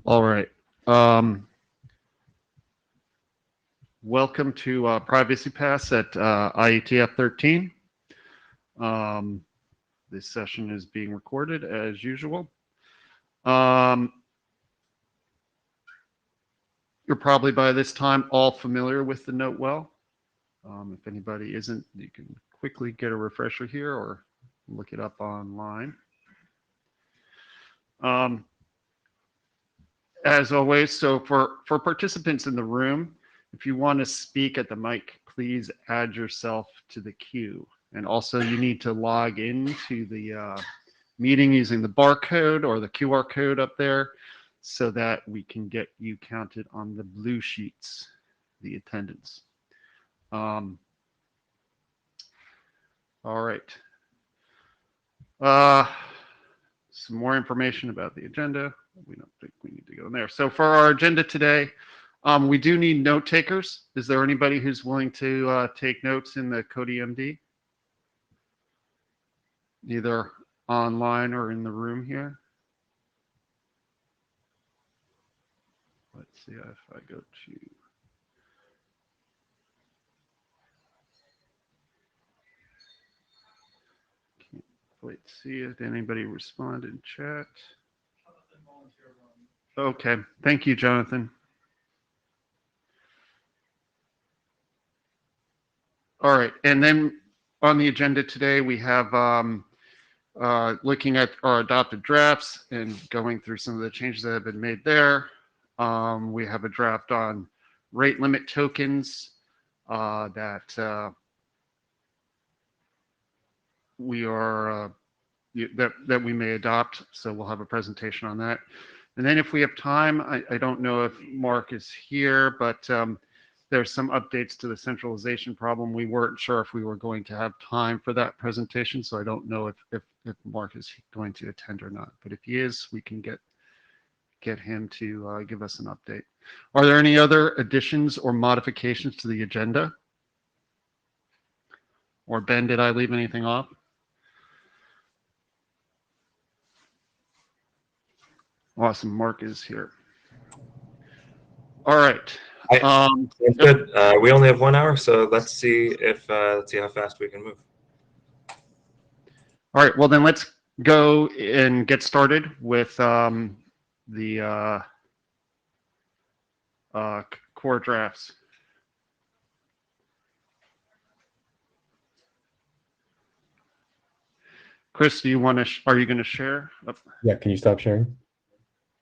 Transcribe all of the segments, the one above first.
All right. Welcome to Privacypass at IETF 13. This session is being recorded as usual. You're probably by this time all familiar with the note well. If anybody isn't, you can quickly get a refresher here or look it up online. As always, so for participants in the room, if you want to speak at the mic, please add yourself to the queue. And also you need to log into the meeting using the barcode or the QR code up there so that we can get you counted on the blue sheets, the attendance. All right. Some more information about the agenda. We don't think we need to go in there. So for our agenda today, we do need note takers. Is there anybody who's willing to take notes in the CodeMD? Either online or in the room here? Let's see if I go to... Can't quite see it. Anybody respond in chat? Okay, thank you, Jonathan. All right, and then on the agenda today, we have looking at our adopted drafts and going through some of the changes that have been made there. We have a draft on rate limit tokens that we are that we may adopt. So we'll have a presentation on that. And then if we have time, I don't know if Mark is here, but there's some updates to the centralization problem. We weren't sure if we were going to have time for that presentation, so I don't know if Mark is going to attend or not. But if he is, we can get him to give us an update. Are there any other additions or modifications to the agenda? Or Ben, did I leave anything off? Awesome, Mark is here. All right. Good. We only have 1 hour, so let's see how fast we can move. All right. Well, then let's go and get started with the core drafts. Chris, do you want to? Are you going to share? Yeah. Can you stop sharing?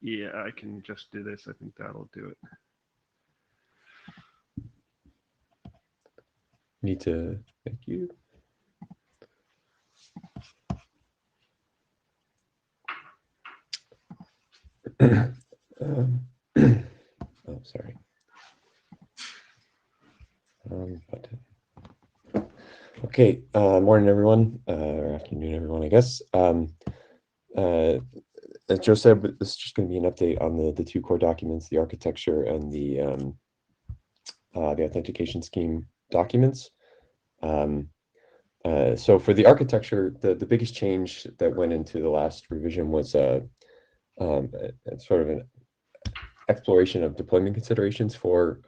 Yeah, I can just do this. I think that'll do it. Need to, thank you. Oh, sorry. Okay, morning everyone, or afternoon everyone, I guess. As Joe said, this is just going to be an update on the two core documents, the architecture and the authentication scheme documents. So for the architecture, the biggest change that went into the last revision was sort of an exploration of deployment considerations for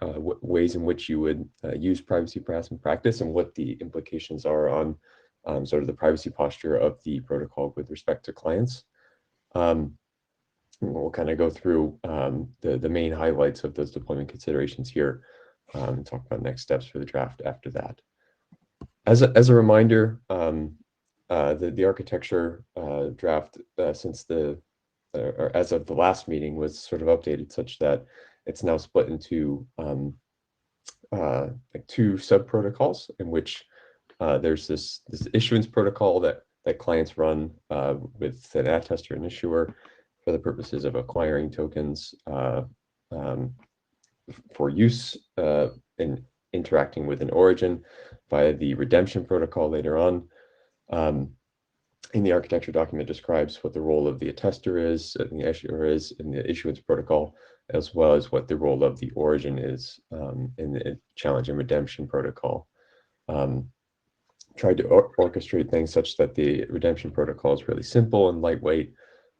ways in which you would use Privacypass in practice and what the implications are on sort of the privacy posture of the protocol with respect to clients. We'll kind of go through the main highlights of those deployment considerations here and talk about next steps for the draft after that. As a reminder, the architecture draft since or as of the last meeting was sort of updated such that it's now split into like two sub protocols in which there's this issuance protocol that clients run with an attester and issuer for the purposes of acquiring tokens for use in interacting with an origin via the redemption protocol later on. In the architecture document describes what the role of the attester is and the issuer is in the issuance protocol, as well as what the role of the origin is in the challenge and redemption protocol. Tried to orchestrate things such that the redemption protocol is really simple and lightweight,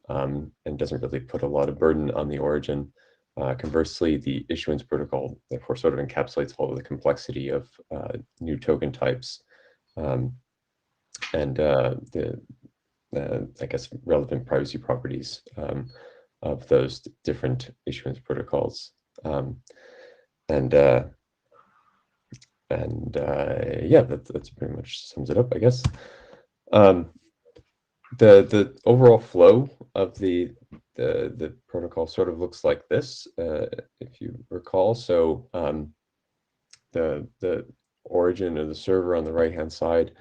and doesn't really put a lot of burden on the origin. Conversely, the issuance protocol, therefore, sort of encapsulates all of the complexity of new token types and I guess, relevant privacy properties of those different issuance protocols. Yeah, that's pretty much sums it up, I guess. The overall flow of the protocol sort of looks like this, if you recall. So the origin of the server on the right hand side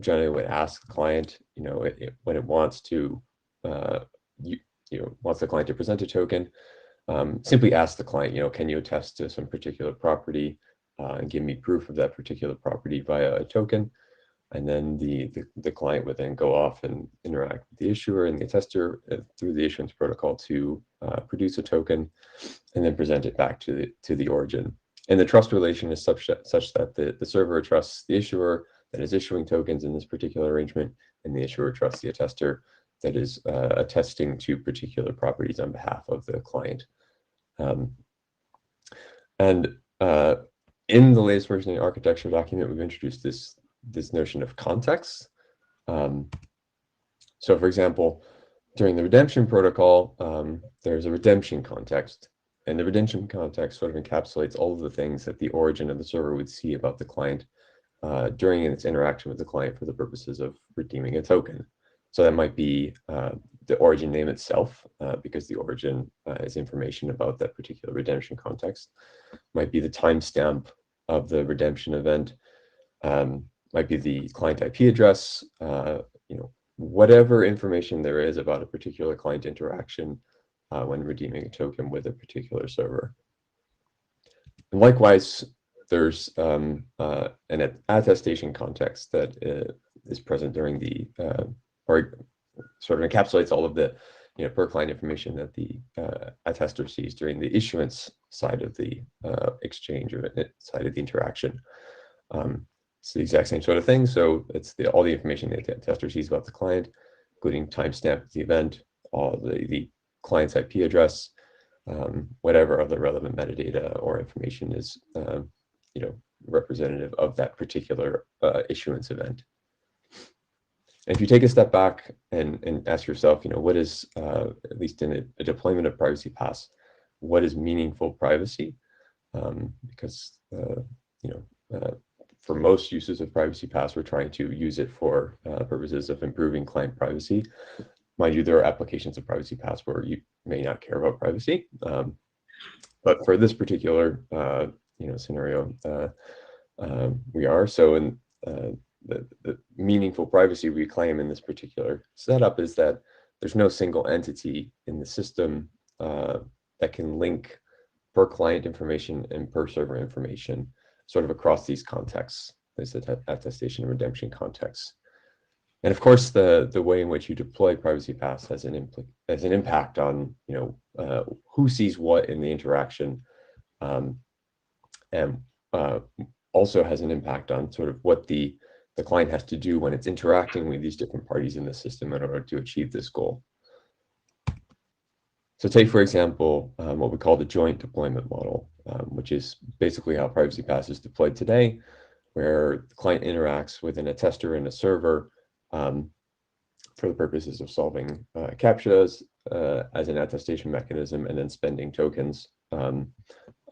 generally would ask the client, when it wants to wants the client to present a token, simply ask the client, can you attest to some particular property and give me proof of that particular property via a token. And then the client would then go off and interact with the issuer and the attester through the issuance protocol to produce a token and then present it back to the origin. And the trust relation is such that the server trusts the issuer that is issuing tokens in this particular arrangement, and the issuer trusts the attester that is attesting to particular properties on behalf of the client. In the latest version of the architecture document, we've introduced this notion of context. So for example, during the redemption protocol, there's a redemption context, and the redemption context sort of encapsulates all of the things that the origin of the server would see about the client during its interaction with the client for the purposes of redeeming a token. So that might be the origin name itself, because the origin is information about that particular redemption context. Might be the timestamp of the redemption event. Might be the client IP address. Whatever information there is about a particular client interaction when redeeming a token with a particular server. And likewise, there's an attestation context that is present during the or sort of encapsulates all of the per client information that the attester sees during the issuance side of the exchange or side of the interaction. It's the exact same sort of thing. So it's all the information that the attester sees about the client, including timestamp of the event, all the client's IP address, whatever other relevant metadata or information is representative of that particular issuance event. And if you take a step back and ask yourself, what is, at least in a deployment of Privacypass, what is meaningful privacy? Because for most uses of Privacypass, we're trying to use it for purposes of improving client privacy. Mind you, there are applications of Privacypass where you may not care about privacy, but for this particular scenario, we are. So in the meaningful privacy we claim in this particular setup is that there's no single entity in the system that can link per client information and per server information sort of across these contexts, this attestation and redemption contexts. And of course, the way in which you deploy Privacypass has an impact on who sees what in the interaction, and also has an impact on sort of what the client has to do when it's interacting with these different parties in the system in order to achieve this goal. So take, for example, what we call the joint deployment model, which is basically how Privacypass is deployed today, where the client interacts with an attester and a server for the purposes of solving CAPTCHAs as an attestation mechanism, and then spending tokens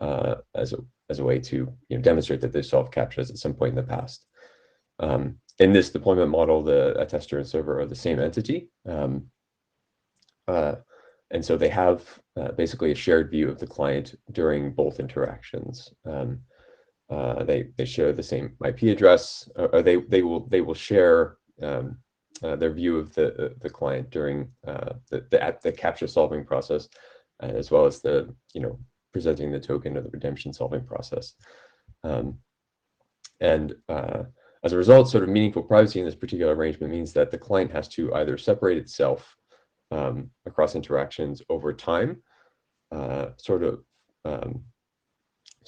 as a way to demonstrate that they solved CAPTCHAs at some point in the past. In this deployment model, the attester and server are the same entity. And so they have basically a shared view of the client during both interactions. They share the same IP address, or they will share their view of the client during the CAPTCHA solving process, as well as the presenting the token of the redemption solving process. As a result, sort of meaningful privacy in this particular arrangement means that the client has to either separate itself across interactions over time, so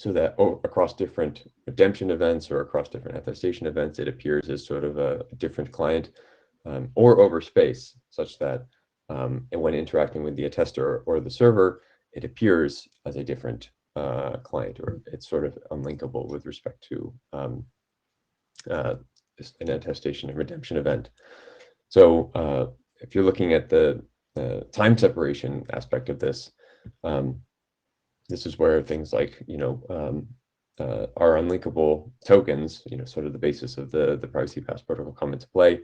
that across different redemption events or across different attestation events, it appears as sort of a different client, or over space, such that and when interacting with the attester or the server, it appears as a different client, or it's sort of unlinkable with respect to an attestation and redemption event. So if you're looking at the time separation aspect of this, this is where things like, are unlinkable tokens, sort of the basis of the Privacypass protocol come into play.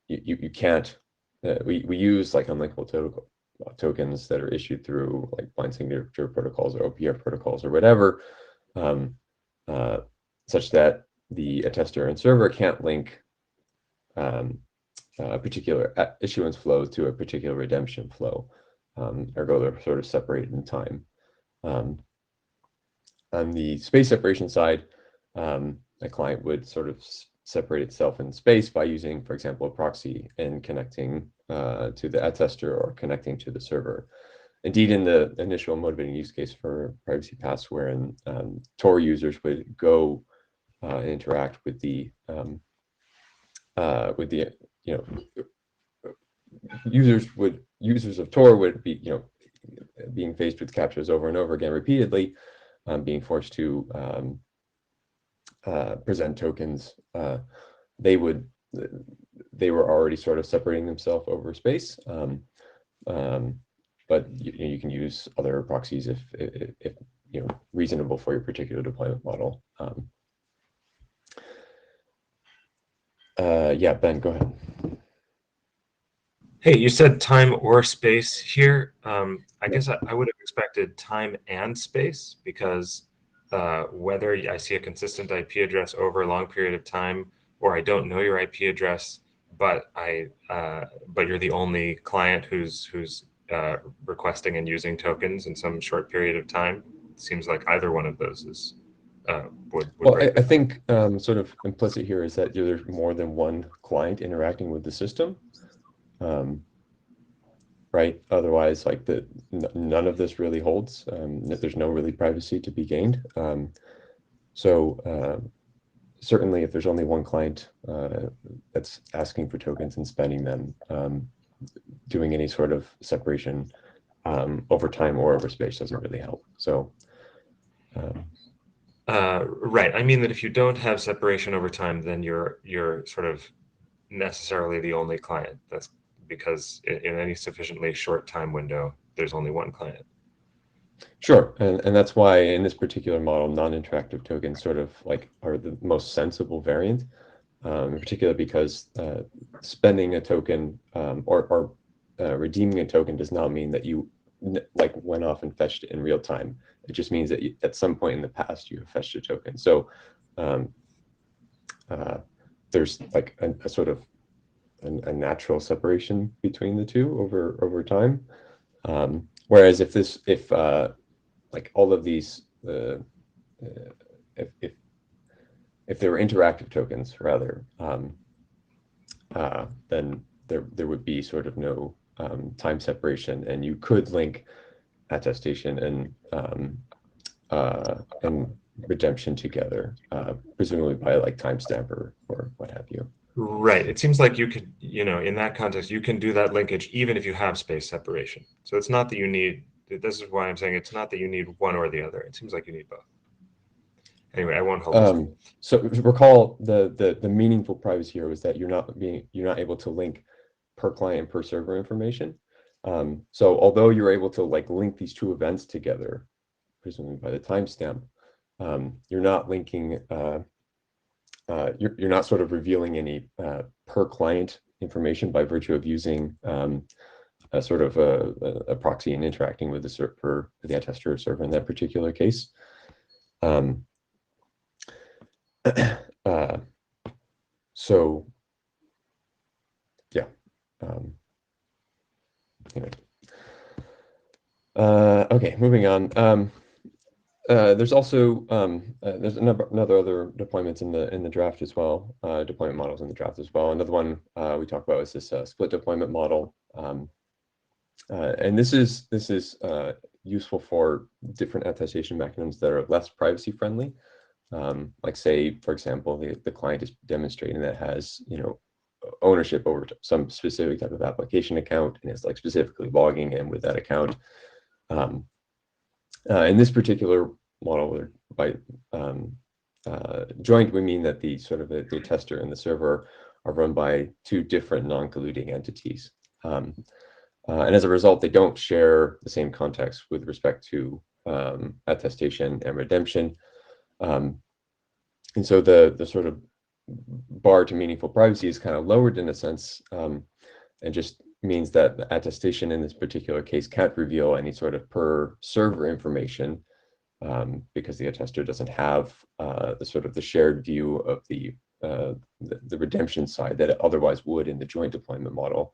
You can't, we use like unlinkable tokens that are issued through like blind signature protocols or OPF protocols or whatever, such that the attester and server can't link a particular issuance flow to a particular redemption flow. Ergo, they're sort of separated in time. On the space separation side, a client would sort of separate itself in space by using, for example, a proxy and connecting to the attester or connecting to the server. Indeed, in the initial motivating use case for Privacypass, wherein Tor users would go and interact with the users of Tor would be being faced with captchas over and over again repeatedly, being forced to present tokens. They were already sort of separating themselves over space, but you can use other proxies if reasonable for your particular deployment model. Yeah, Ben, go ahead. Hey, you said time or space here. I guess I would have expected time and space, because whether I see a consistent IP address over a long period of time, or I don't know your IP address, but you're the only client who's requesting and using tokens in some short period of time, it seems like either one of those is would well, I think sort of implicit here is that there's more than one client interacting with the system. Right. Otherwise, like none of this really holds. There's no really privacy to be gained. So certainly, if there's only one client that's asking for tokens and spending them, doing any sort of separation over time or over space doesn't really help. So. Right. I mean that if you don't have separation over time, then you're sort of necessarily the only client. That's because in any sufficiently short time window, there's only one client. Sure, and that's why in this particular model, non-interactive tokens sort of like are the most sensible variant, in particular because spending a token or redeeming a token does not mean that you like went off and fetched it in real time. It just means that at some point in the past you have fetched a token. So there's like a sort of a natural separation between the two over time. Whereas if like all of these, if they were interactive tokens rather, then there would be sort of no time separation, and you could link attestation and redemption together, presumably by like timestamp or what have you. Right. It seems like you could, in that context, you can do that linkage even if you have space separation. So it's not that you need, this is why I'm saying it's not that you need one or the other. It seems like you need both. Anyway, I won't hold this. So recall the meaningful privacy here was that you're not able to link per client, per server information. So although you're able to like link these two events together, presumably by the timestamp, you're not linking, you're not sort of revealing any per client information by virtue of using a sort of a proxy and interacting with the server, the attester or server in that particular case. So yeah. Anyway. Okay, moving on. There's also there's another other deployments in the draft as well. Deployment models in the draft as well. Another one we talked about is this split deployment model, and this is useful for different attestation mechanisms that are less privacy friendly. Like say, for example, the client is demonstrating that it has ownership over some specific type of application account and is like specifically logging in with that account. In this particular model, by joint, we mean that the sort of the tester and the server are run by two different non-colluding entities. And as a result, they don't share the same context with respect to attestation and redemption. And so the sort of bar to meaningful privacy is kind of lowered in a sense, and just means that the attestation in this particular case can't reveal any sort of per server information, because the attester doesn't have the sort of the shared view of the redemption side that it otherwise would in the joint deployment model.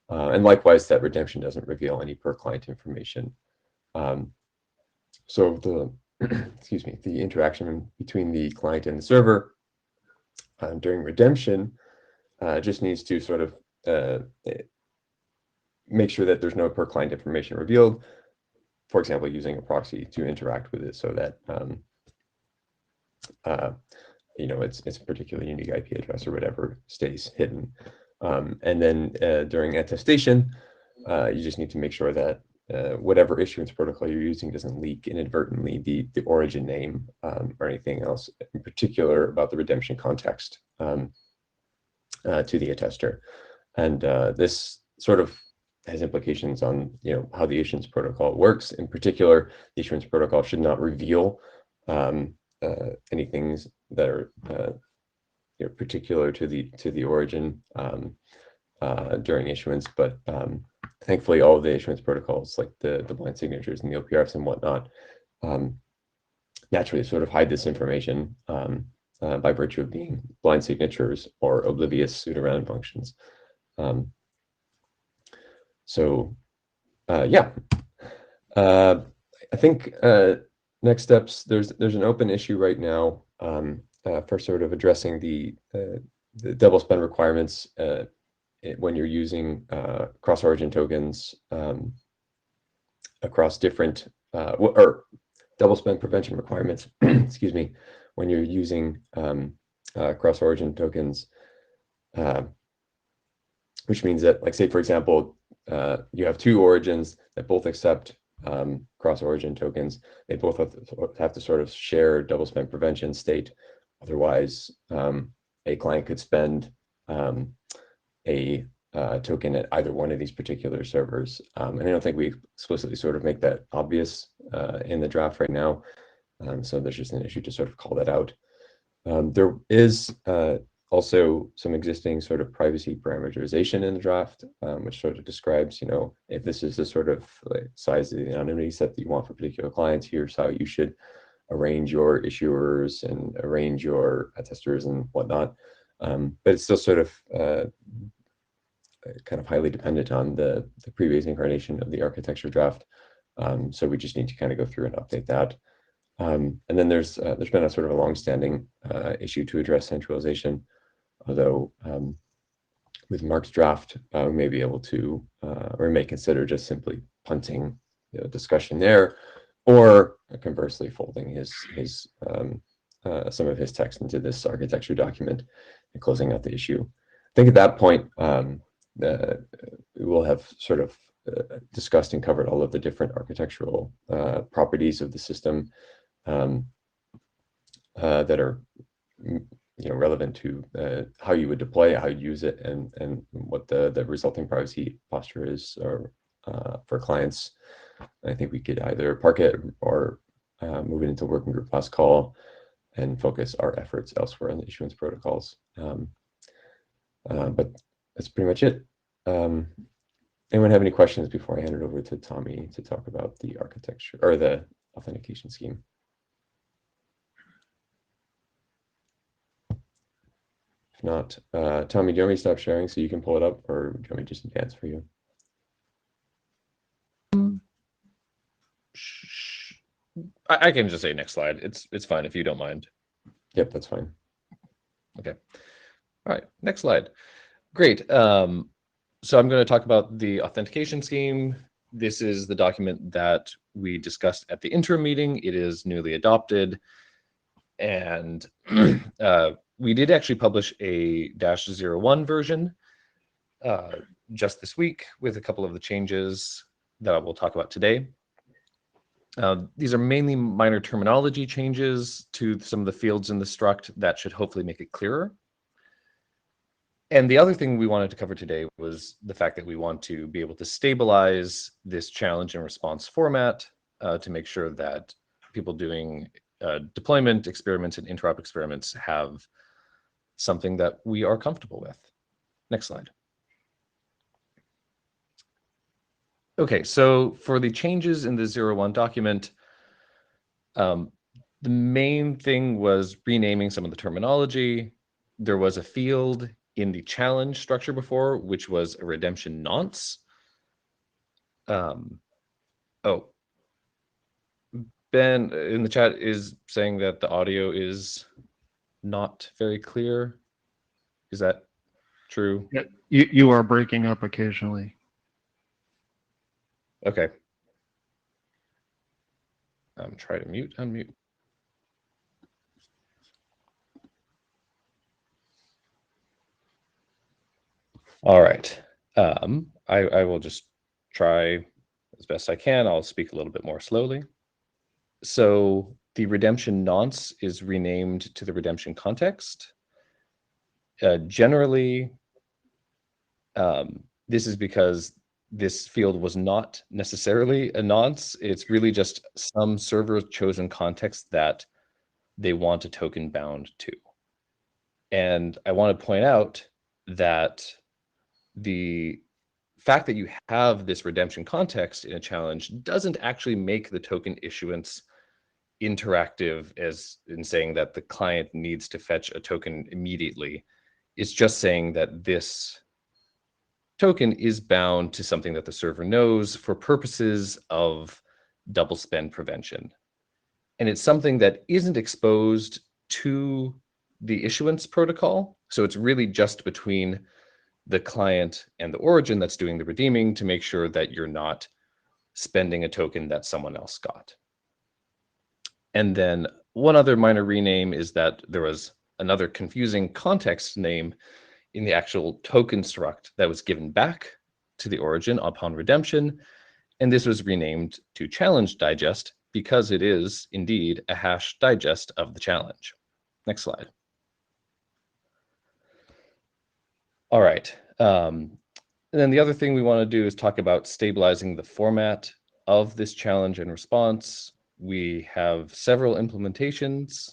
And likewise, that redemption doesn't reveal any per client information. So the excuse me, the interaction between the client and the server during redemption just needs to sort of make sure that there's no per client information revealed. For example, using a proxy to interact with it so that it's a particular unique IP address or whatever stays hidden. And then during attestation, you just need to make sure that whatever issuance protocol you're using doesn't leak inadvertently the origin name or anything else in particular about the redemption context to the attester. And this sort of has implications on how the issuance protocol works. In particular, the issuance protocol should not reveal any things that are particular to the origin during issuance, but thankfully all of the issuance protocols, like the blind signatures and the OPRFs and whatnot, naturally sort of hide this information by virtue of being blind signatures or oblivious pseudo-random functions. Yeah, I think next steps, there's an open issue right now for sort of addressing the double spend requirements when you're using cross-origin tokens across different or double spend prevention requirements, excuse me, when you're using cross-origin tokens, which means that, like, say, for example, you have two origins that both accept cross-origin tokens. They both have to sort of share double spend prevention state. Otherwise, a client could spend a token at either one of these particular servers. And I don't think we explicitly sort of make that obvious in the draft right now. So there's just an issue to sort of call that out. There is also some existing sort of privacy parameterization in the draft, which sort of describes, if this is the sort of size of the anonymity set that you want for particular clients, here's how you should arrange your issuers and arrange your attesters and whatnot. But it's still sort of kind of highly dependent on the previous incarnation of the architecture draft. So we just need to kind of go through and update that. And then there's been a sort of a longstanding issue to address centralization, although with Mark's draft, we may be able to, or may consider just simply punting the discussion there, or conversely folding his some of his text into this architecture document and closing out the issue. I think at that point, we will have sort of discussed and covered all of the different architectural properties of the system that are relevant to how you would deploy it, how you use it, and what the resulting privacy posture is for clients. I think we could either park it or move it into working group last call and focus our efforts elsewhere on the issuance protocols. But that's pretty much it. Anyone have any questions before I hand it over to Tommy to talk about the architecture or the authentication scheme? If not, Tommy, do you want me to stop sharing so you can pull it up, or do you want me to just advance for you? I can just say next slide. It's fine if you don't mind. Yep, that's fine. Okay. All right, next slide. Great. So I'm going to talk about the authentication scheme. This is the document that we discussed at the interim meeting. It is newly adopted, and we did actually publish a -01 version just this week with a couple of the changes that we'll talk about today. These are mainly minor terminology changes to some of the fields in the struct that should hopefully make it clearer. And the other thing we wanted to cover today was the fact that we want to be able to stabilize this challenge and response format to make sure that people doing deployment experiments and interop experiments have something that we are comfortable with. Next slide. Okay, so for the changes in the 01 document, the main thing was renaming some of the terminology. There was a field in the challenge structure before, which was a redemption nonce. Oh, Ben in the chat is saying that the audio is not very clear. Is that true? Yeah, you are breaking up occasionally. Okay. Try to unmute. All right. I will just try as best I can. I'll speak a little bit more slowly. So the redemption nonce is renamed to the redemption context. Generally, this is because this field was not necessarily a nonce. It's really just some server chosen context that they want a token bound to. And I want to point out that the fact that you have this redemption context in a challenge doesn't actually make the token issuance interactive, as in saying that the client needs to fetch a token immediately. It's just saying that this token is bound to something that the server knows for purposes of double spend prevention. And it's something that isn't exposed to the issuance protocol. So it's really just between the client and the origin that's doing the redeeming to make sure that you're not spending a token that someone else got. And then one other minor rename is that there was another confusing context name in the actual token struct that was given back to the origin upon redemption. And this was renamed to challenge digest because it is indeed a hash digest of the challenge. Next slide. All right. And then the other thing we want to do is talk about stabilizing the format of this challenge and response. We have several implementations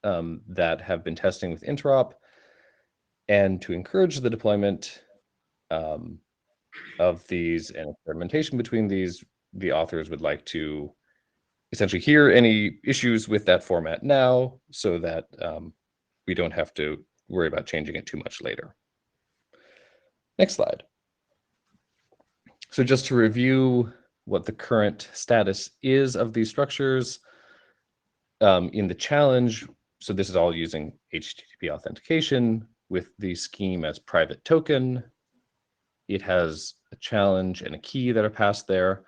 that have been testing with interop. And to encourage the deployment of these and experimentation between these, the authors would like to essentially hear any issues with that format now so that we don't have to worry about changing it too much later. Next slide. So just to review what the current status is of these structures in the challenge. So this is all using HTTP authentication with the scheme as private token. It has a challenge and a key that are passed there.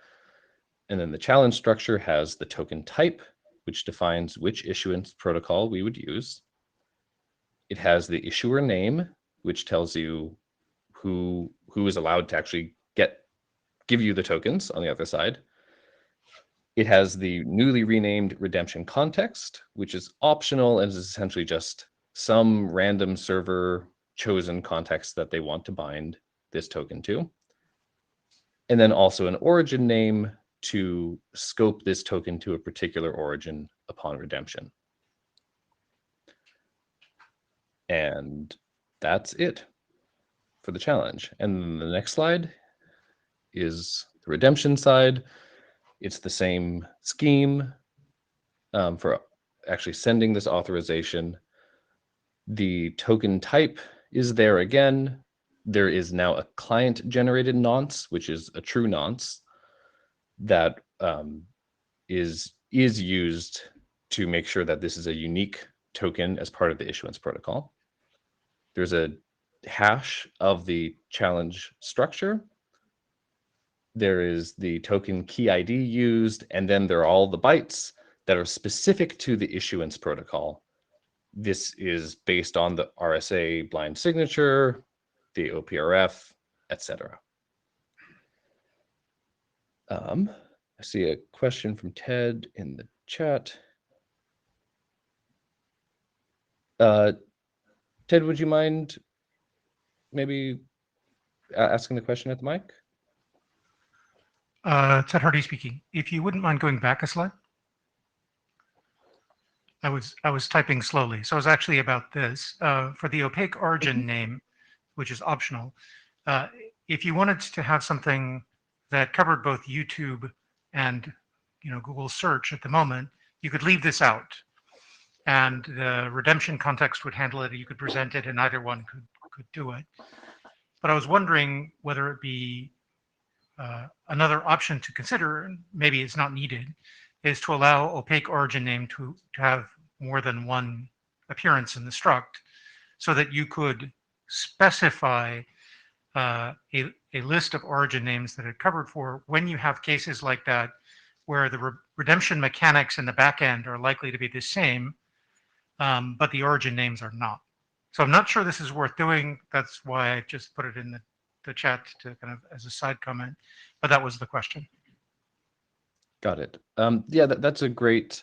And then the challenge structure has the token type, which defines which issuance protocol we would use. It has the issuer name, which tells you who is allowed to actually give you the tokens on the other side. It has the newly renamed redemption context, which is optional and is essentially just some random server chosen context that they want to bind this token to. And then also an origin name to scope this token to a particular origin upon redemption. And that's it for the challenge. And then the next slide is the redemption side. It's the same scheme for actually sending this authorization. The token type is there again. There is now a client-generated nonce, which is a true nonce that is used to make sure that this is a unique token as part of the issuance protocol. There's a hash of the challenge structure. There is the token key ID used, and then there are all the bytes that are specific to the issuance protocol this is based on the RSA blind signature, the OPRF, etc. I see a question from Ted in the chat. Ted, would you mind maybe asking the question at the mic? Ted Hardy speaking. If you wouldn't mind going back a slide. I was typing slowly, so it was actually about this. For the opaque origin name, which is optional, if you wanted to have something that covered both YouTube and Google search at the moment, you could leave this out, and the redemption context would handle it. You could present it, and either one could do it. But I was wondering whether it be another option to consider, and maybe it's not needed, is to allow opaque origin name to have more than one appearance in the struct, so that you could specify a list of origin names that are covered for when you have cases like that, where the redemption mechanics in the back end are likely to be the same, but the origin names are not. So I'm not sure this is worth doing. That's why I just put it in the chat to kind of as a side comment, but that was the question. Got it. Yeah, that's a great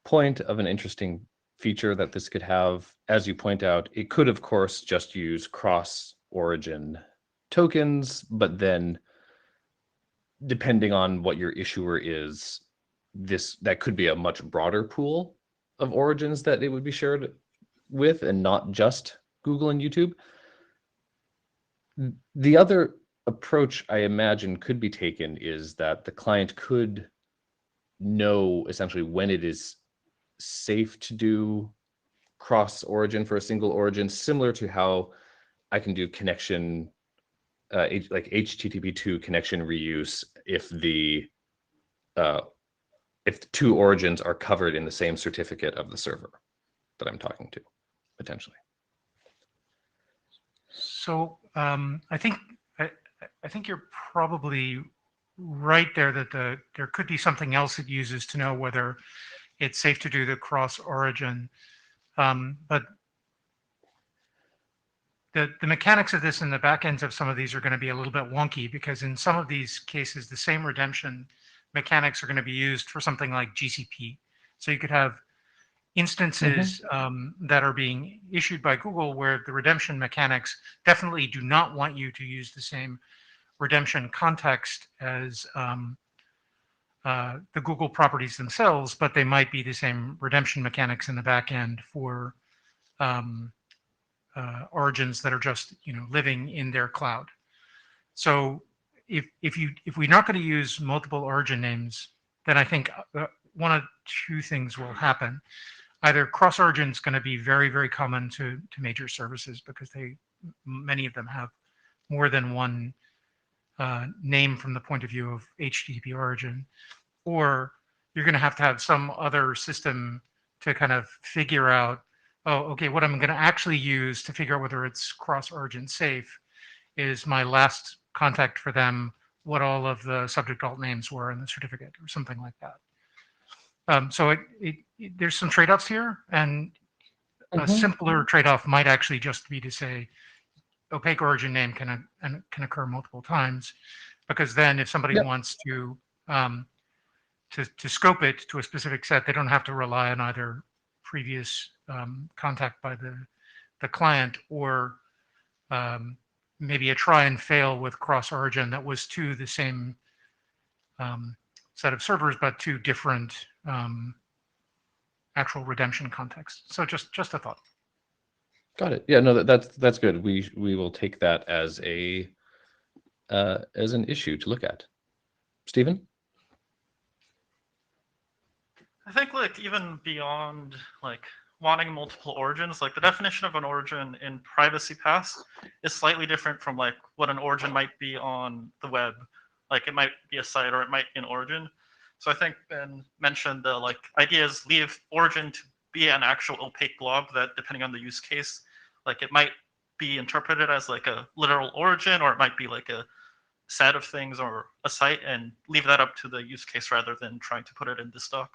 point of an interesting feature that this could have. As you point out, it could, of course, just use cross-origin tokens, but then depending on what your issuer is, that could be a much broader pool of origins that it would be shared with, and not just Google and YouTube. The other approach I imagine could be taken is that the client could know essentially when it is safe to do cross origin for a single origin, similar to how I can do connection, like HTTP2 connection reuse if the two origins are covered in the same certificate of the server that I'm talking to, potentially. So I think you're probably right there that there could be something else it uses to know whether it's safe to do the cross origin, but the mechanics of this and the back ends of some of these are going to be a little bit wonky, because in some of these cases the same redemption mechanics are going to be used for something like GCP. So you could have instances that are being issued by Google where the redemption mechanics definitely do not want you to use the same redemption context as the Google properties themselves, but they might be the same redemption mechanics in the back end for origins that are just living in their cloud. So if we're not going to use multiple origin names, then I think one of two things will happen. Either cross origin is going to be very, very common to major services, because many of them have more than one name from the point of view of HTTP origin, or you're going to have some other system to kind of figure out, oh, okay, what I'm going to actually use to figure out whether it's cross origin safe is my last contact for them, what all of the subject alt names were in the certificate, or something like that. So there's some trade-offs here, and a simpler trade-off might actually just be to say opaque origin name can occur multiple times, because then if somebody wants to scope it to a specific set, they don't have to rely on either previous contact by the client, or maybe a try and fail with cross origin that was to the same set of servers, but to different actual redemption contexts. So just a thought. Got it. Yeah, no, that's good. We will take that as an issue to look at. Stephen? I think even beyond wanting multiple origins, the definition of an origin in Privacypass is slightly different from what an origin might be on the web. It might be a site, or it might be an origin. So I think Ben mentioned the idea is leave origin to be an actual opaque blob that, depending on the use case, it might be interpreted as a literal origin, or it might be a set of things or a site, and leave that up to the use case rather than trying to put it in the stock.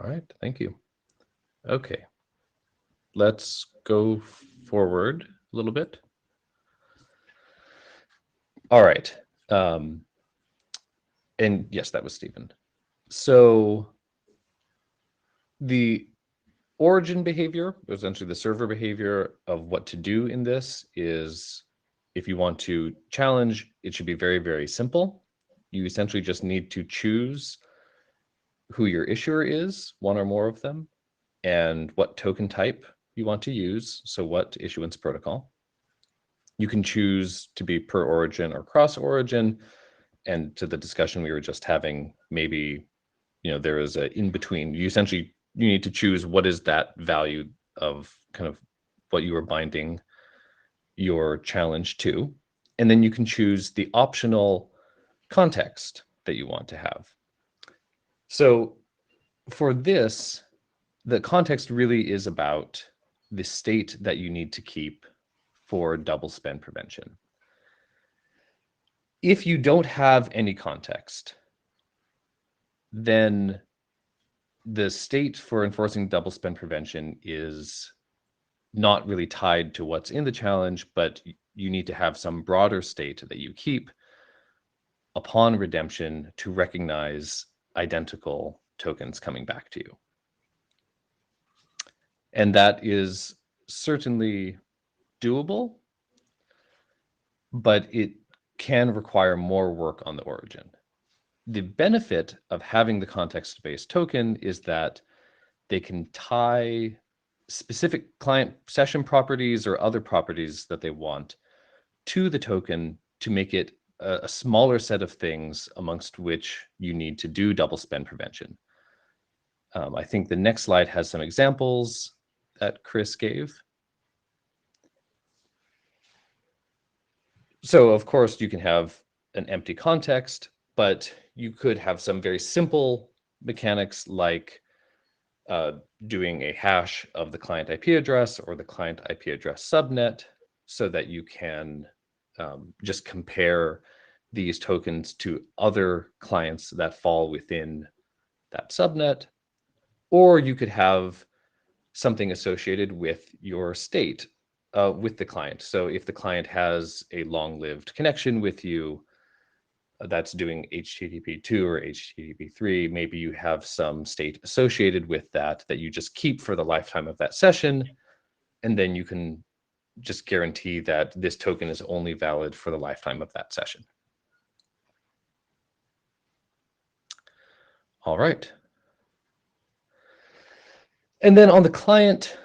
All right, thank you. Okay, let's go forward a little bit. All right. And yes, that was Stephen. So the origin behavior, essentially the server behavior of what to do in this is, if you want to challenge, it should be very, very simple. You essentially just need to choose who your issuer is, one or more of them, and what token type you want to use. So what issuance protocol. You can choose to be per origin or cross origin. And to the discussion we were just having, maybe, there is a in between. You need to choose what is that value of kind of what you are binding your challenge to. And then you can choose the optional context that you want to have. So for this, the context really is about the state that you need to keep for double spend prevention. If you don't have any context, then the state for enforcing double spend prevention is not really tied to what's in the challenge, but you need to have some broader state that you keep upon redemption to recognize identical tokens coming back to you. And that is certainly doable, but it can require more work on the origin. The benefit of having the context-based token is that they can tie specific client session properties or other properties that they want to the token to make it a smaller set of things amongst which you need to do double spend prevention. I think the next slide has some examples that Chris gave. So of course you can have an empty context, but you could have some very simple mechanics like doing a hash of the client IP address or the client IP address subnet, so that you can just compare these tokens to other clients that fall within that subnet. Or you could have something associated with your state with the client. So if the client has a long-lived connection with you that's doing HTTP2 or HTTP3, maybe you have some state associated with that you just keep for the lifetime of that session, and then you can just guarantee that this token is only valid for the lifetime of that session. All right. And then on the client,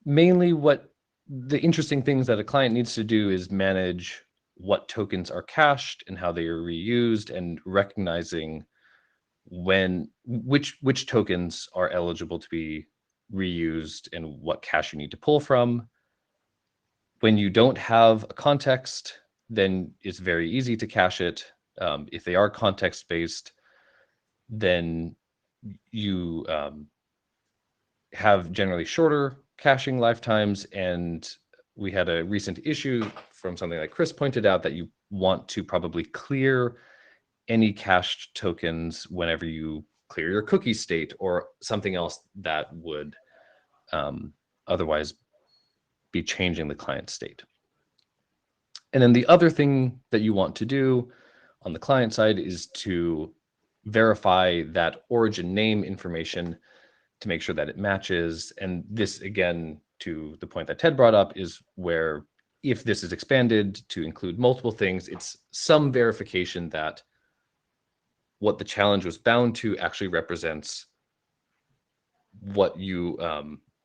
mainly what the interesting things that a client needs to do is manage what tokens are cached and how they are reused, and recognizing which tokens are eligible to be reused and what cache you need to pull from. When you don't have a context, then it's very easy to cache it. If they are context-based, then you have generally shorter caching lifetimes. And we had a recent issue from something like Chris pointed out, that you want to probably clear any cached tokens whenever you clear your cookie state or something else that would otherwise be changing the client state. And then the other thing that you want to do on the client side is to verify that origin name information to make sure that it matches. And this, again, to the point that Ted brought up, is where if this is expanded to include multiple things, it's some verification that what the challenge was bound to actually represents what you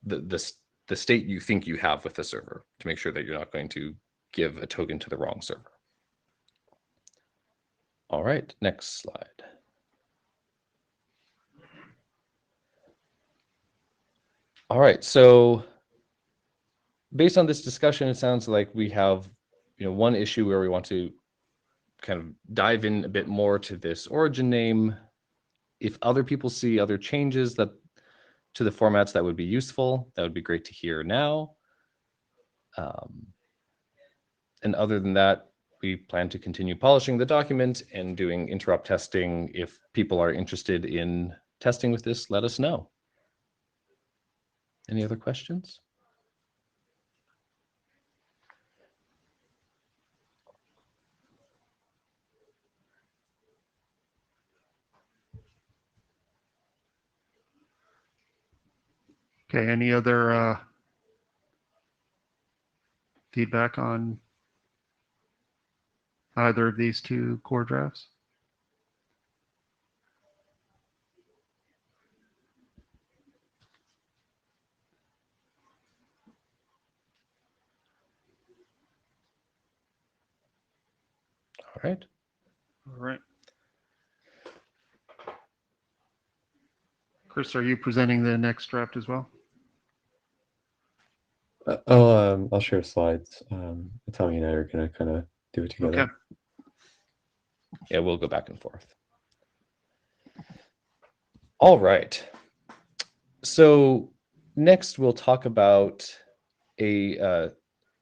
the state you think you have with the server, to make sure that you're not going to give a token to the wrong server. All right, next slide. All right, so based on this discussion, it sounds like we have, one issue where we want to kind of dive in a bit more to this origin name. If other people see other changes to the formats that would be useful, that would be great to hear now. And other than that, we plan to continue polishing the document and doing interop testing. If people are interested in testing with this, let us know. Any other questions? Okay, any other feedback on either of these two core drafts? All right. All right. Chris, are you presenting the next draft as well? I'll share slides. Tommy and I are going to kind of do it together. Okay. Yeah, we'll go back and forth. All right. So next we'll talk about a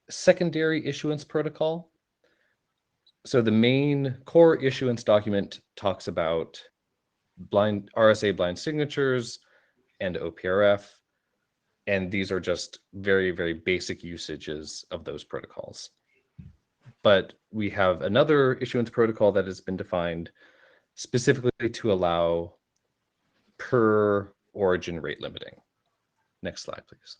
secondary issuance protocol. So the main core issuance document talks about RSA blind signatures and OPRF. And these are just very, very basic usages of those protocols. But we have another issuance protocol that has been defined specifically to allow per origin rate limiting. Next slide, please.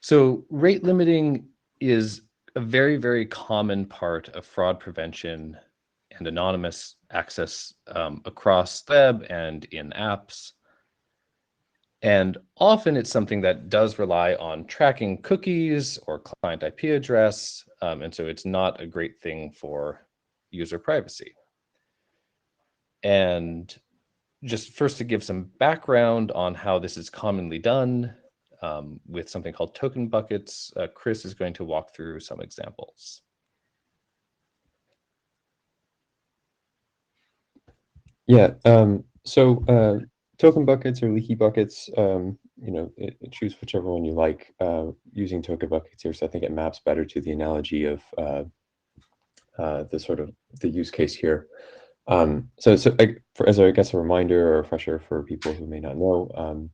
So rate limiting is a very, very common part of fraud prevention and anonymous access across the web and in apps. And often it's something that does rely on tracking cookies or client IP address. And so it's not a great thing for user privacy. And just first to give some background on how this is commonly done with something called token buckets, Chris is going to walk through some examples. Yeah. So token buckets or leaky buckets, choose whichever one you like. Using token buckets here, so I think it maps better to the analogy of the sort of the use case here. As I guess a reminder or a refresher for people who may not know,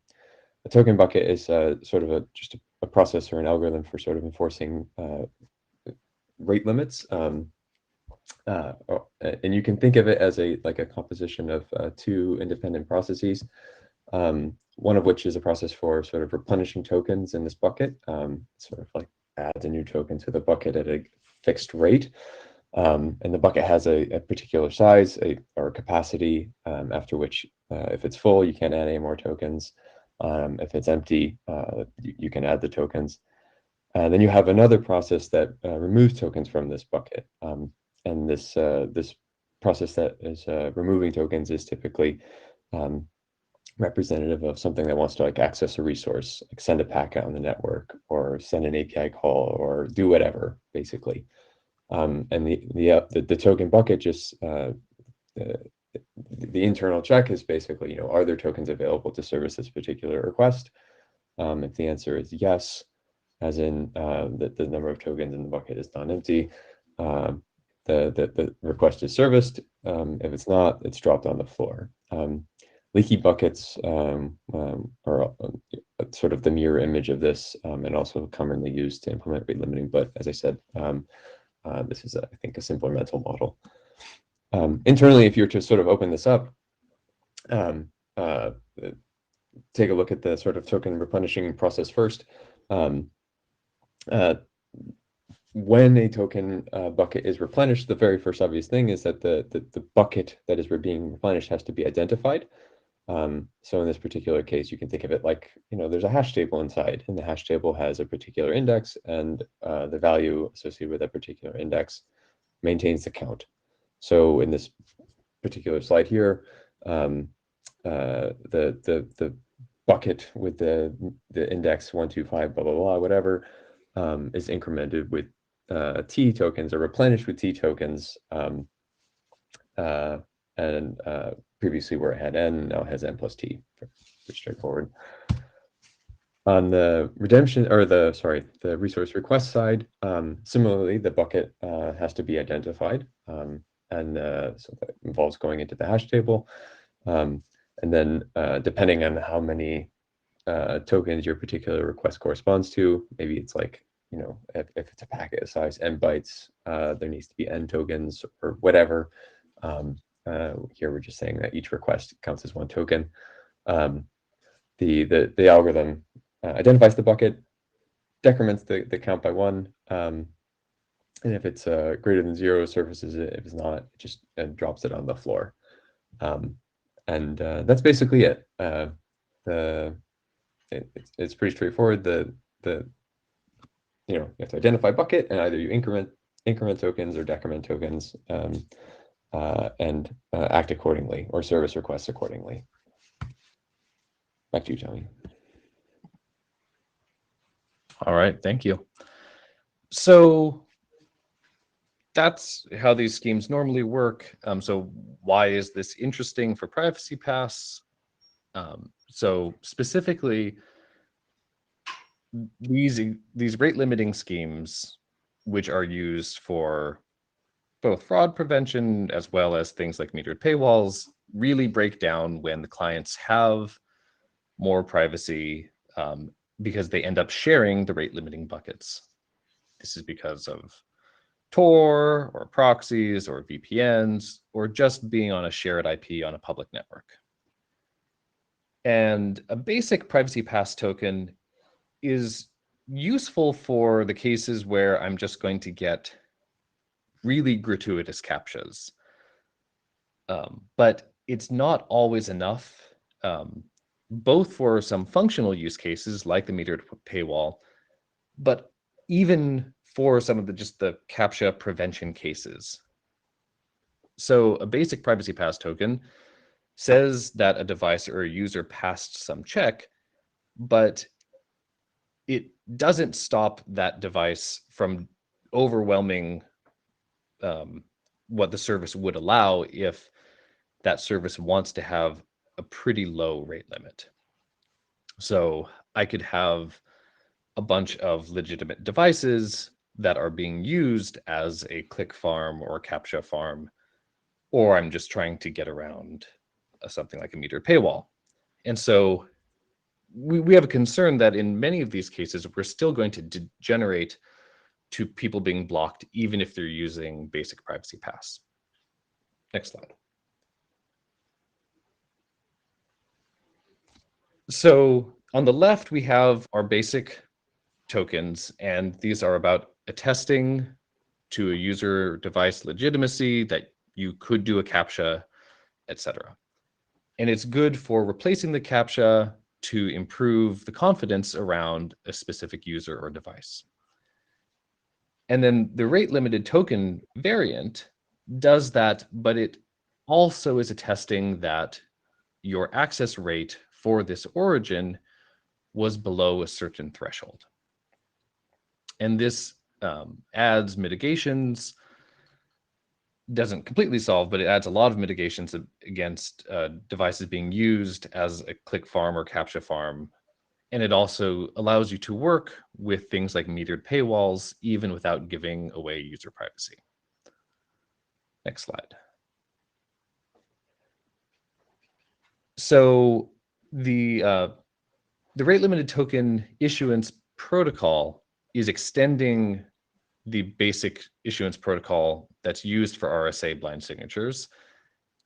a token bucket is sort of just a process or an algorithm for sort of enforcing rate limits. And you can think of it as a composition of two independent processes. One of which is a process for sort of replenishing tokens in this bucket, sort of like adds a new token to the bucket at a fixed rate. And the bucket has a particular size or capacity, after which, if it's full, you can't add any more tokens. If it's empty, you can add the tokens. And then you have another process that removes tokens from this bucket. And this process that is removing tokens is typically representative of something that wants to access a resource, like send a packet on the network or send an API call or do whatever, basically. And the token bucket just the internal check is basically, are there tokens available to service this particular request? If the answer is yes, as in the number of tokens in the bucket is not empty, the request is serviced. If it's not, it's dropped on the floor. Leaky buckets are sort of the mirror image of this, and also commonly used to implement rate limiting. But as I said, this is, I think, a simpler mental model. Internally, if you're to sort of open this up, take a look at the sort of token replenishing process first. When a token bucket is replenished, the very first obvious thing is that the bucket that is being replenished has to be identified. So in this particular case, you can think of it like, there's a hash table inside, and the hash table has a particular index, and the value associated with that particular index maintains the count. So in this particular slide here, the bucket with the index 125 blah blah blah whatever is incremented with T tokens, or replenished with T tokens, and previously where it had N, now it has N plus T. Pretty straightforward. On the redemption, or the resource request side, similarly, the bucket has to be identified, and so that involves going into the hash table. And And then depending on how many tokens your particular request corresponds to, maybe it's like, you know, if it's a packet of size n bytes, there needs to be n tokens or whatever. Here we're just saying that each request counts as one token. The algorithm identifies the bucket, decrements the count by one, and if it's greater than 0, surfaces it. If it's not, it just drops it on the floor. And that's basically it. It's pretty straightforward. You know, you have to identify bucket, and either you increment tokens or decrement tokens, and act accordingly, or service requests accordingly. Back to you, Johnny. All right, thank you. So that's how these schemes normally work. So why is this interesting for Privacypass? So specifically, these rate limiting schemes, which are used for both fraud prevention as well as things like metered paywalls, really break down when the clients have more privacy, because they end up sharing the rate limiting buckets. This is because of Tor or proxies or VPNs, or just being on a shared IP on a public network. And a basic Privacypass token is useful for the cases where I'm just going to get really gratuitous CAPTCHAs. But it's not always enough, both for some functional use cases like the metered paywall, but even for some of just the CAPTCHA prevention cases. So a basic Privacypass token says that a device or a user passed some check, but it doesn't stop that device from overwhelming what the service would allow if that service wants to have a pretty low rate limit. So I could have a bunch of legitimate devices that are being used as a click farm or a CAPTCHA farm, or I'm just trying to get around something like a metered paywall. And so we have a concern that in many of these cases, we're still going to degenerate to people being blocked, even if they're using basic Privacypass. Next slide. So on the left, we have our basic tokens, and these are about attesting to a user device legitimacy that you could do a CAPTCHA, etc. And it's good for replacing the CAPTCHA to improve the confidence around a specific user or device. And then the rate limited token variant does that, but it also is attesting that your access rate for this origin was below a certain threshold. And this adds mitigations, doesn't completely solve, but it adds a lot of mitigations against devices being used as a click farm or CAPTCHA farm. And it also allows you to work with things like metered paywalls, even without giving away user privacy. Next slide. So the rate limited token issuance protocol is extending the basic issuance protocol that's used for RSA blind signatures.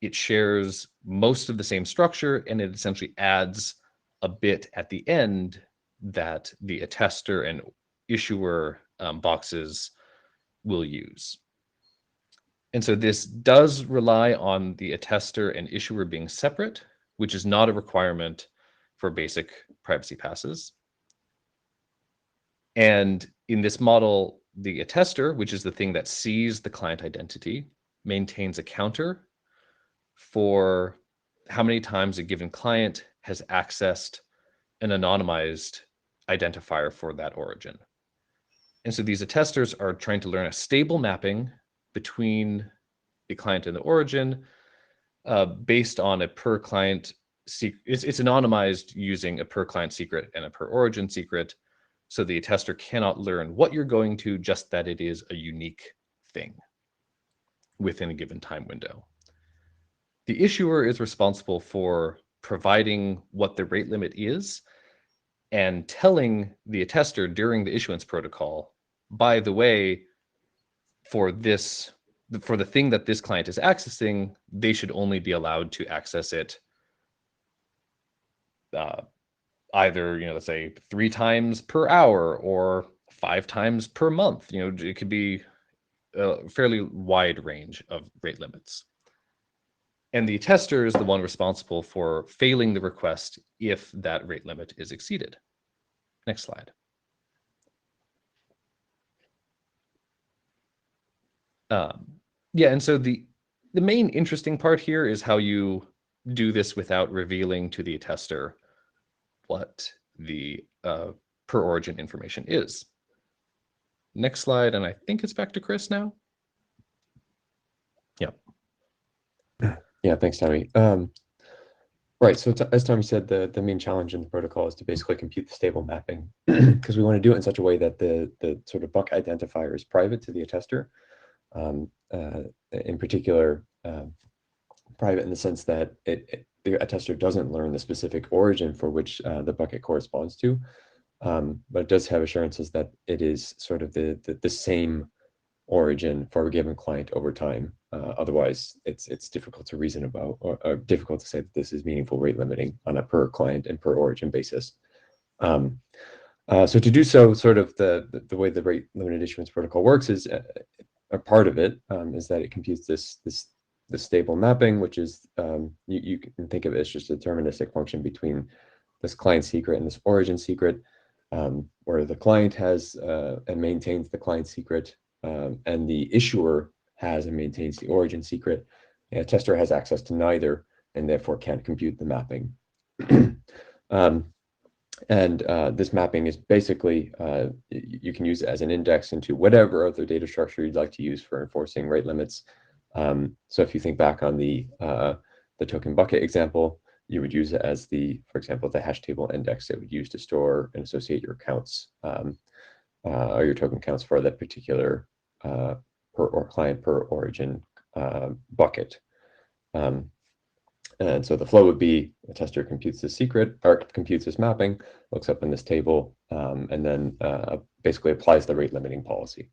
It shares most of the same structure, and it essentially adds a bit at the end that the attester and issuer boxes will use. And so this does rely on the attester and issuer being separate, which is not a requirement for basic Privacypasses. And in this model, the attester, which is the thing that sees the client identity, maintains a counter for how many times a given client has accessed an anonymized identifier for that origin. And so these attesters are trying to learn a stable mapping between the client and the origin based on a per client secret. It's anonymized using a per client secret and a per origin secret. So the attester cannot learn what you're going to, just that it is a unique thing within a given time window. The issuer is responsible for providing what the rate limit is and telling the attester during the issuance protocol, by the way, for the thing that this client is accessing, they should only be allowed to access it either, let's say 3 times per hour or 5 times per month. It could be a fairly wide range of rate limits. And the attester is the one responsible for failing the request if that rate limit is exceeded. Next slide. Yeah, and so the main interesting part here is how you do this without revealing to the attester what the per origin information is. Next slide, and I think it's back to Chris now. Yeah, thanks, Tommy. Right, so as Tommy said, the main challenge in the protocol is to basically compute the stable mapping, because we want to do it in such a way that the sort of buck identifier is private to the attester. In particular, private in the sense that the attester doesn't learn the specific origin for which the bucket corresponds to, but it does have assurances that it is sort of the same origin for a given client over time. Otherwise, it's difficult to reason about, or difficult to say that this is meaningful rate limiting on a per client and per origin basis. So to do so, sort of the way the rate limited issuance protocol works is a part of it is that it computes this stable mapping, which is you can think of it as just a deterministic function between this client secret and this origin secret, where the client has and maintains the client secret, and the issuer has and maintains the origin secret. The attester has access to neither, and therefore can't compute the mapping. This mapping is basically, you can use it as an index into whatever other data structure you'd like to use for enforcing rate limits. So if you think back on the token bucket example, you would use it as for example, the hash table index it would use to store and associate your counts, or your token counts for that particular client per origin bucket. And so the flow would be the tester computes the secret, or computes this mapping, looks up in this table, and then basically applies the rate limiting policy.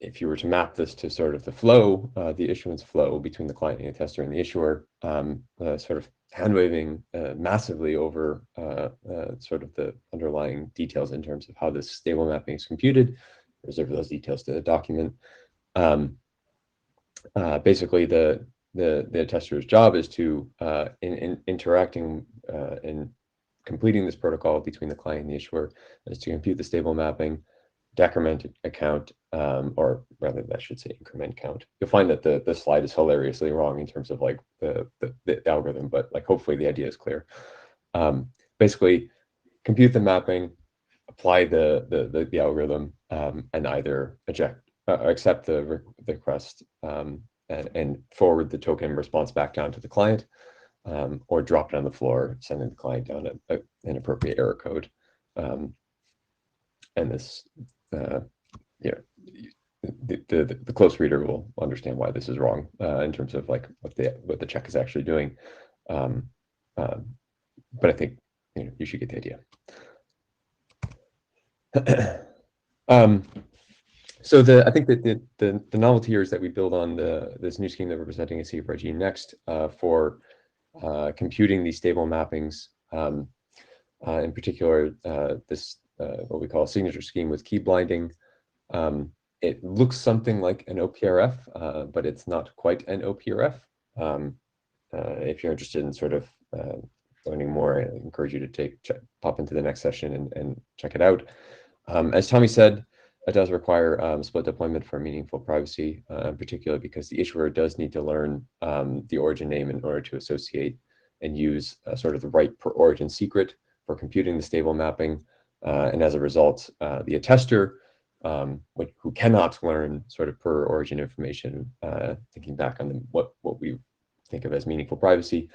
If you were to map this to sort of the flow, the issuance flow between the client and the tester and the issuer, sort of hand-waving massively over sort of the underlying details in terms of how this stable mapping is computed, reserve those details to the document. Basically, the tester's job is to, in interacting in completing this protocol between the client and the issuer, is to compute the stable mapping, decrement account, or rather, I should say increment count. You'll find that the slide is hilariously wrong in terms of like the algorithm, but like hopefully the idea is clear. Basically, compute the mapping, apply the algorithm, and either accept the request and forward the token response back down to the client, or drop it on the floor, sending the client down an appropriate error code. And this, the close reader will understand why this is wrong in terms of like what the check is actually doing. But I think you should get the idea. So I think that the novelty here is that we build on this new scheme that we're presenting at CFRG next for computing these stable mappings. In particular, this what we call a signature scheme with key blinding. It looks something like an OPRF, but it's not quite an OPRF. If you're interested in sort of learning more, I encourage you to pop into the next session and check it out. As Tommy said, it does require split deployment for meaningful privacy, in particular because the issuer does need to learn the origin name in order to associate and use sort of the right per origin secret for computing the stable mapping. And as a result, the attester, who cannot learn sort of per origin information, thinking back on what we think of as meaningful privacy,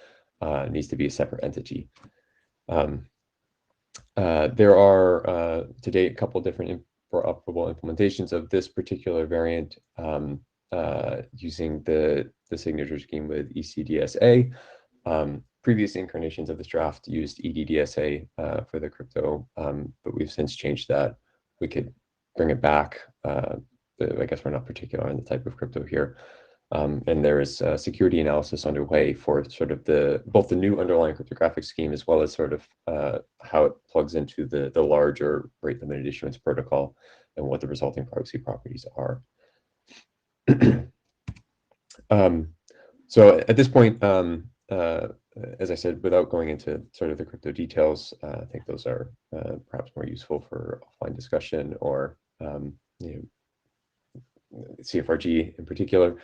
needs to be a separate entity. There are to date a couple different interoperable implementations of this particular variant. using the signature scheme with ECDSA. Previous incarnations of this draft used EDDSA for the crypto, but we've since changed that. We could bring it back, but I guess we're not particular on the type of crypto here. And there is security analysis underway for sort of both the new underlying cryptographic scheme as well as sort of how it plugs into the larger rate limited issuance protocol and what the resulting privacy properties are. So at this point, as I said, without going into sort of the crypto details, I think those are perhaps more useful for offline discussion or CFRG in particular.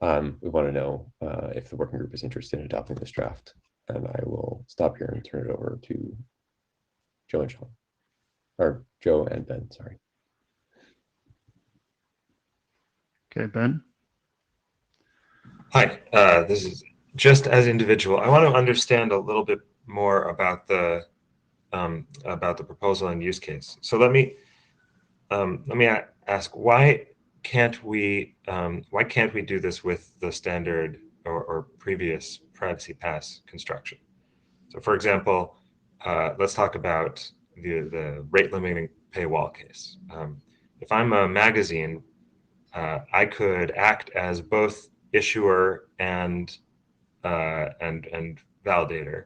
We want to know if the working group is interested in adopting this draft. And I will stop here and turn it over to Joe and Sean, or Joe and Ben, sorry. Okay, Ben. Hi, this is just as individual. I want to understand a little bit more about the proposal and use case. So let me ask, why can't we do this with the standard or previous Privacypass construction? So for example, let's talk about the rate limiting paywall case. If I'm a magazine, I could act as both issuer and validator,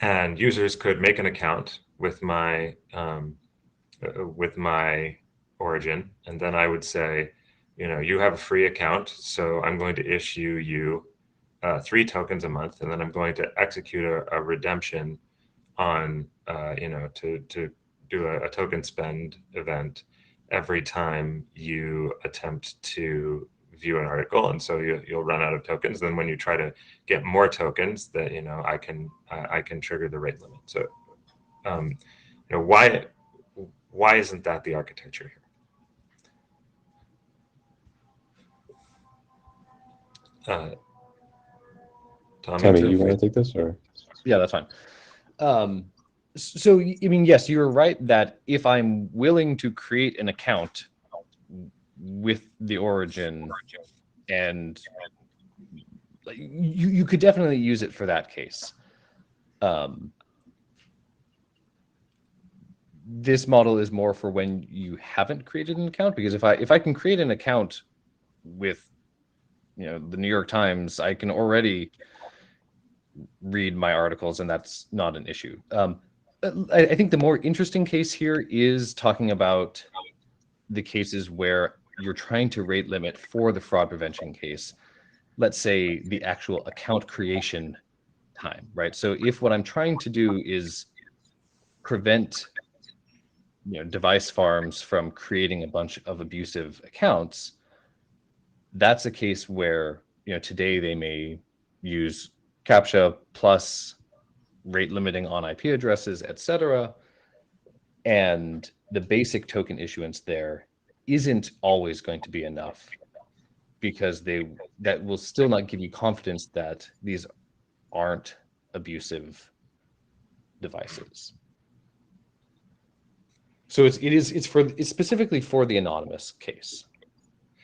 and users could make an account with my origin, and then I would say, you have a free account, so I'm going to issue you 3 tokens a month, and then I'm going to execute a redemption on to do a token spend event every time you attempt to view an article, and so you'll run out of tokens. Then when you try to get more tokens, that I can trigger the rate limit. So why isn't that the architecture here? Tommy, you want to take this, or? Yeah, that's fine. So, I mean, yes, you're right that if I'm willing to create an account with the origin, and you could definitely use it for that case. This model is more for when you haven't created an account, because if I can create an account with the New York Times, I can already read my articles, and that's not an issue. I think the more interesting case here is talking about the cases where you're trying to rate limit for the fraud prevention case. Let's say the actual account creation time, right? So if what I'm trying to do is prevent device farms from creating a bunch of abusive accounts, that's a case where today they may use CAPTCHA plus rate limiting on IP addresses, etc. And the basic token issuance there isn't always going to be enough, because that will still not give you confidence that these aren't abusive devices. So it's specifically for the anonymous case.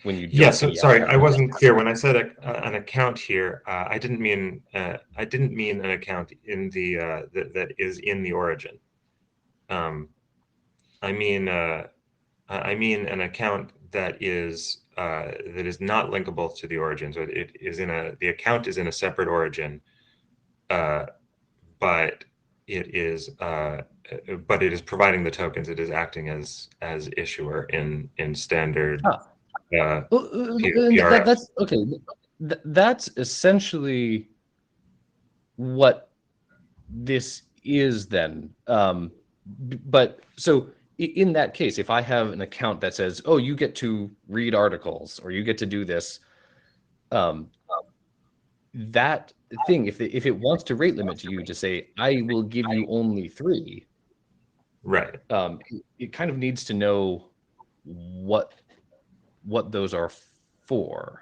When you so sorry, I wasn't clear when I said an account here. I didn't mean an account in the that is in the origin. I mean an account that is not linkable to the origin. So it is the account is in a separate origin, but it is providing the tokens. It is acting as issuer in standard. That's okay. That's essentially what this is then. But so in that case, if I have an account that says, "Oh, you get to read articles, or you get to do this," that thing, if it wants to rate limit to you to say, "I will give you only 3," right? It kind of needs to know what those are for.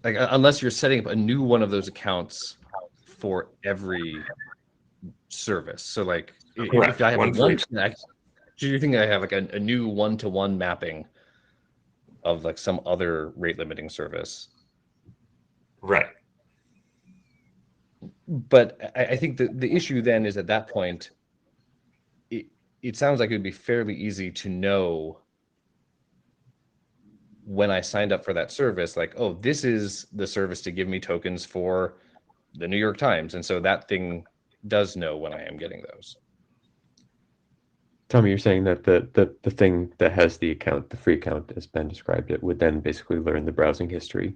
Like, unless you're setting up a new one of those accounts for every service. So like if I have So you're thinking I have like a new one-to-one mapping of like some other rate limiting service. Right. But I think the issue then is at that point, it sounds like it would be fairly easy to know when I signed up for that service, like, oh, this is the service to give me tokens for the New York Times. And so that thing does know when I am getting those. Tommy, you're saying that the thing that has the account, the free account, as Ben described it, would then basically learn the browsing history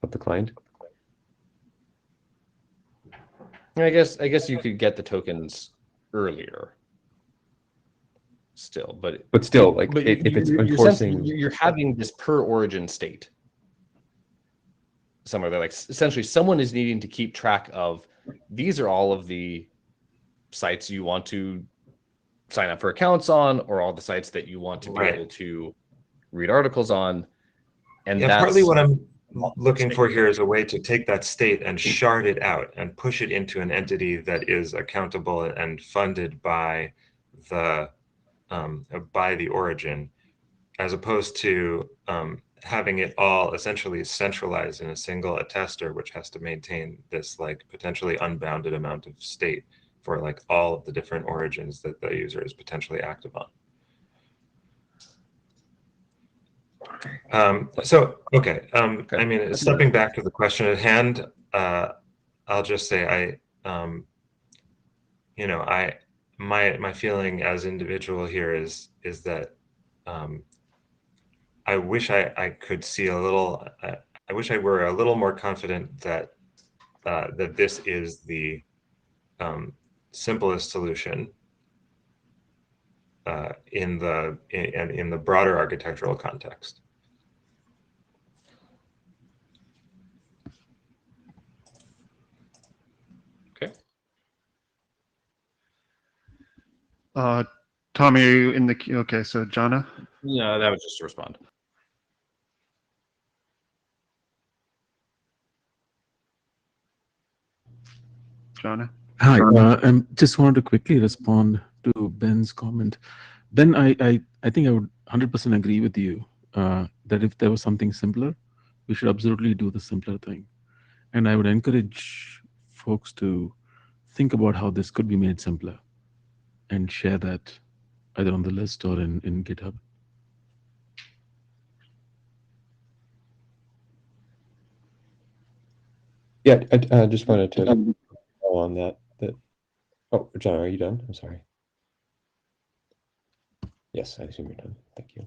of the client? I guess you could get the tokens earlier still, but still, like, if it's enforcing... You're having this per origin state somewhere that, like, essentially someone is needing to keep track of, these are all of the sites you want to sign up for accounts on, or all the sites that you want to be able to read articles on. And that's partly what I'm looking for here is a way to take that state and shard it out and push it into an entity that is accountable and funded by the origin, as opposed to having it all essentially centralized in a single attester, which has to maintain this like potentially unbounded amount of state for like all of the different origins that the user is potentially active on. Okay. I mean, stepping back to the question at hand, I'll just say my feeling as individual here is that I wish I could see a little. I wish I were a little more confident that that this is the simplest solution in the broader architectural context. Okay. Tommy, are you in the queue? Okay, so Jonna. No, that was just to respond. Jonna. Hi, I just wanted to quickly respond to Ben's comment. Ben, I think I would 100% agree with you that if there was something simpler, we should absolutely do the simpler thing. And I would encourage folks to think about how this could be made simpler and share that either on the list or in GitHub. Yeah, I just wanted to go on that. Oh, John, are you done? I'm sorry. Yes, I assume you're done. Thank you.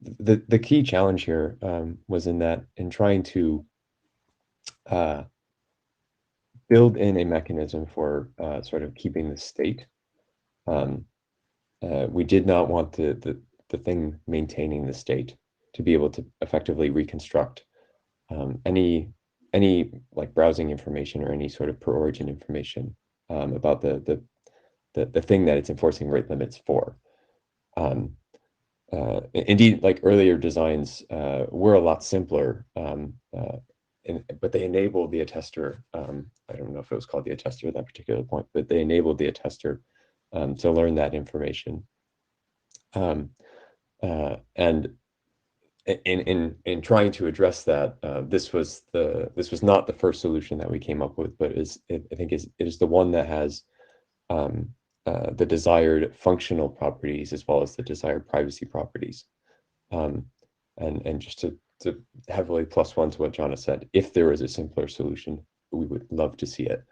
The key challenge here was in trying to build in a mechanism for sort of keeping the state. We did not want the thing maintaining the state to be able to effectively reconstruct any like browsing information or any sort of per origin information about the thing that it's enforcing rate limits for. Indeed, like earlier designs were a lot simpler, but they enabled the attester. I don't know if it was called the attester at that particular point, but they enabled the attester to learn that information. And in trying to address that, this was not the first solution that we came up with, but I think it is the one that has the desired functional properties as well as the desired privacy properties. And just to heavily plus one to what Jonna said, if there is a simpler solution, we would love to see it.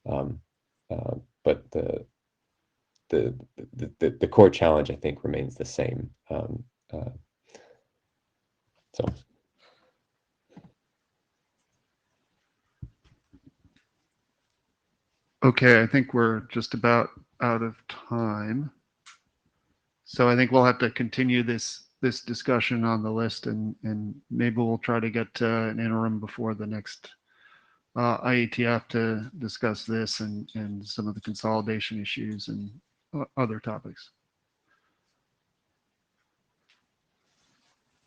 But the core challenge, I think, remains the same. So. Okay, I think we're just about out of time. So I think we'll have to continue this discussion on the list, and maybe we'll try to get an interim before the next IETF to discuss this and some of the consolidation issues and other topics.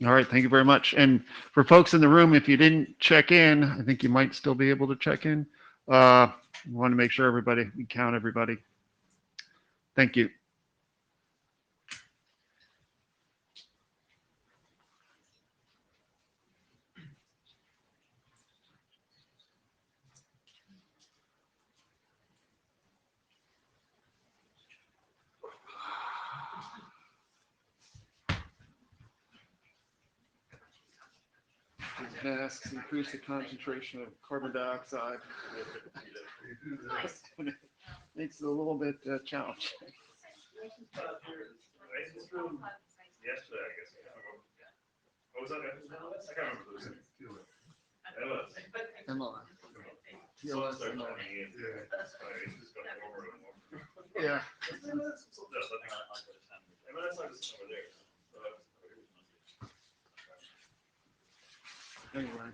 All right, thank you very much. And for folks in the room, if you didn't check in, I think you might still be able to check in. We want to make sure we count everybody. Thank you. These masks increase the concentration of carbon dioxide. Makes it a little bit challenging. Yesterday, I guess. What was that? I can't remember. MLI. TLS. Yeah. Anyway.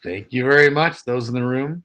Thank you very much. Those in the room.